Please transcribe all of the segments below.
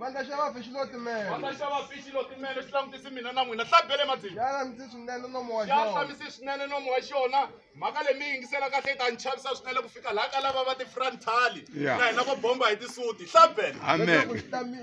Vanda xava fish lot man. Vanda xava fish lot man swi langutisi mina na n'wina hlabele Matsimbi. Ya mtsi swinene nomo wa Ya xona. hlamisi swinene nomo wa xona mhaka leyi mi yingisela kahle ta ni chavisa swinene ku fika laha ka lava va ti-frontali na hina vo bomba hi tisuti hlabele. Amen.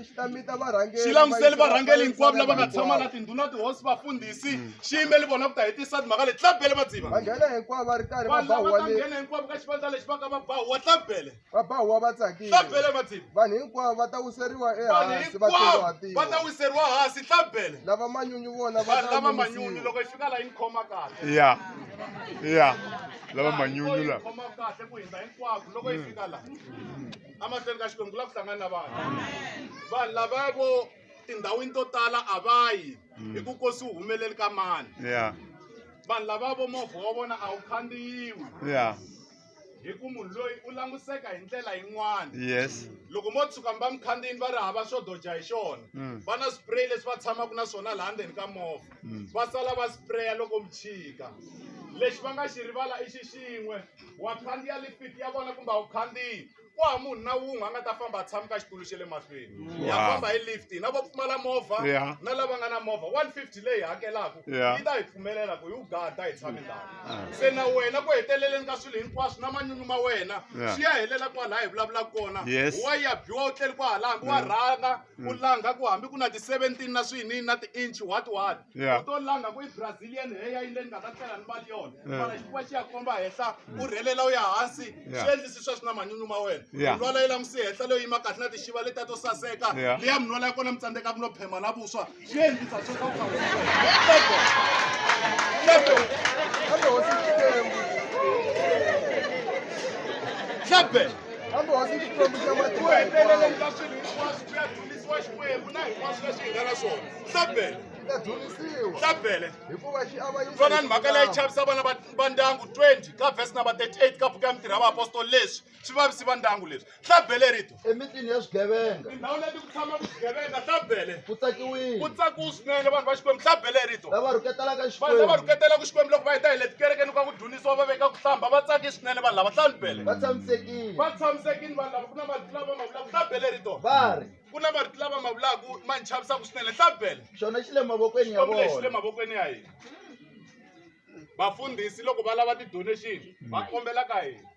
Xitamita varhangeri. Xi langutiseli varhangeli hinkwavo lava nga tshama na tindhuna tihosi vafundhisi xi yimeli vona ku ta hi tisati mhaka leyi hlabele Matsimbi. Va nghena hinkwavo va ri karhi va vanhu lava bahuwa ta nghena hinkwavo ka xivandla lexi va ka va bahuwa hlabele. va bahuwa va tsakile. Hlabele Matsimbi. Vanhu hinkwavo va ta wiseriwa vanhu ehansi va tseriwa hinkwavo va ta wiseriwa hansi hlabele. lava manyunyu vona va vanhu lava manyunyu loko hi fika laha yi ni khoma kahle. ya lava manyunyu la khoma kahle ku hindza hinkwako loko hi fika laha amahlweni ka xikwembu ku lava ku hlangana na vanhu. Vanhu lavavo tindhawini to tala a va yi hi ku kosi wu humeleli ka mani. Vanhu lavavo movha wa vona a wu khandziyiwi hi ku munhu loyi u langutiseka hi ndlela yin'wana. Loko mo tshuka mi va mi khandziyini va ri hava xo doja hi xona va na spray leswi va tshamaka na swona laha ndzeni ka movha va sala va spraya loko mi chika. Lexi va nga xi rivala i xixin'we wa khandziya lifiti ya vona kumbe a wu khandziyi ku hava munhu na wun'we a nga ta famba a tshama ka xitulu xa le mahlweni ya famba hi lift na vo pfumala movha na lava nga na movha 150 leyi hakelaka yi ta hi pfumelela ku hi wu gada hi tshame ndhawu. Se na wena ku heteleleni ka swilo hinkwaswo na manyunyu ma wena swi ya helela kwalaha hi vulavulaka kona wa ya biwa u tleli kwahala hambi wa rhanga u langa ku hambi ku na ti-17 na swiyinini na ti-inch what u to langa ku i brazilian heya yi leyi nga ta tlela ni mali yona mara xifuva xi ya komba henhla u rhelela u ya hansi swi endlisi sweswi na manyunyu ma wena. Minwala yi langutisi henhla leyo yima kahle na tixiva letiya to saseka liya minwala ya kona mi tsandzekaka no phema na vuswa swi endlisa swo ka ku hlabele hambi hosi xikwembu xa ku heteleleni ka swilo hinkwaswo ku ya dzunisiwa xikwembu na hinkwaswo leswi hi nga na swona hlabele ta dzunisiwa hlabele hikuva xi avanyisa twanani mhaka leyi chavisa vana va ndyangu 20 ka verse number 38 ka buku ya mitirho ya vaapostoli leswi swi vavisi va ndyangu leswi hlabele rito emitini ya swigevenga tindhawu leti ku tshama vugevenga hlabele ku tsakiwile ku tsakiwe swinene vanhu va xikwembu hlabele rito lava rhuketelaka vanhu lava xikwembu rhuketelaka xikwembu loko va heta hi le tikerekeni ka ku dyondzisiwa va veka ku hlamba va tsaki swinene vanhu lava hlambele va tshamisekile va tshamisekile vanhu lava ku na marito lava ma vulaka hlabele rito va ri ku na marito lava ma vulaka ma ni chavisaka swinene hlabele xona xi le mavokweni ya xikwembu lexi le vona mavokweni ya hina. Vafundhisi loko va lava ti-donation va kombela ka hina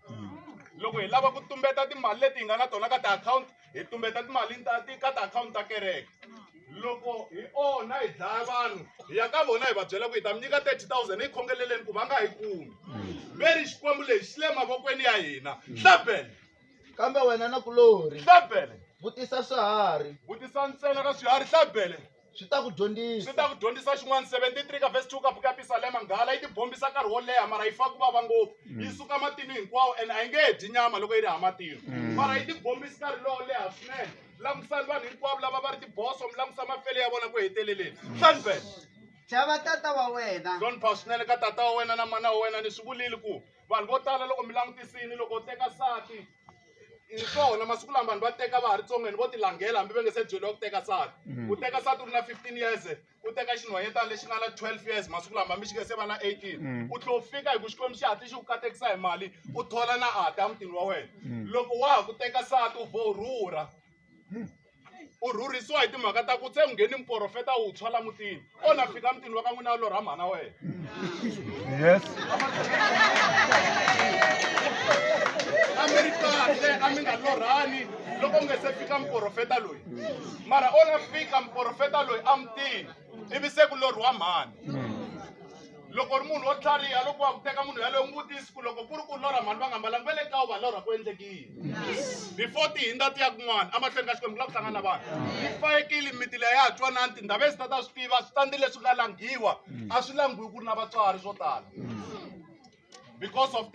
loko hi lava ku tumbeta timali leti hi nga na tona ka tiakhawunti hi tumbeta timali ka tiakhawunti ta kereke. Loko hi onha hi dlaya vanhu hi ya ka vona hi va byela ku hi ta mi nyika 30,000 hi khongeleleni ku va nga hi kumi. Veri xikwembu lexi xi le mavokweni ya hina hlabele kambe wena na kulori hlabele vutisa swiharhi vutisa ntsena ka swiharhi hlabele swi ta ku dyondzisa swi ta ku dyondzisa xin'wana 73 ka verse 2 ka buku ya Pisalema nghala yi tibombisa nkarhi wo leha mara yi fa ku vava ngopfu yi suka matino hinkwawo and a yi nge dyi nyama loko yi ri ha matino mara yi tibombisi nkarhi lowo leha swinene. Langutisani vanhu hinkwavo lava va ri tiboso mi langutisa mafele ya vona ku heteleleni hlabele chava tata wa wena hlonipha swinene ka tata wa wena na mana wa wena ni swi vulile ku vanhu vo tala loko mi langutisini loko u teka sati hi swona masiku lama vanhu va teka va ha ri tsongeni vo ti langela hambi va nge se byeliwa ku teka sati u teka sati u ri na 15 years u teka xinhwanyetana lexi nga na 12 years masiku lama hambi xi nge se va na 18 u tlhe u fika hi ku xikwembu xi hatli xi ku katekisa hi mali u thola na ati a mutini wa wena loko wa ha ku teka sati u vo rhurha u rhurhisiwa hi timhaka ta ku se u ngheni muprofeta wuntshwa la mutini ona fika mutini wa ka n'wina lorha mhana wena a mi ri kahle a mi nga lorhani loko mi nge se fika muprofeta loyi mara ona fika muprofeta loyi a mutini ivi se ku lorhiwa mhani. Loko ri munhu wo tlhariha loko wa ku teka munhu yaloye n'wi vutisi ku loko ku ri ku lorha mhani va nga mbalangi va le ka va lorha ku endleki yini before ti hindza ti ya kun'wana amahlweni ka xikwembu ku la ku hlangana na vanhu yi fayekile mimiti leyi ya twanani tindhawu leti ta ta swi tiva switandi leswi nga langhiwa a swi langhiwi ku ri na vatswari swo tala because of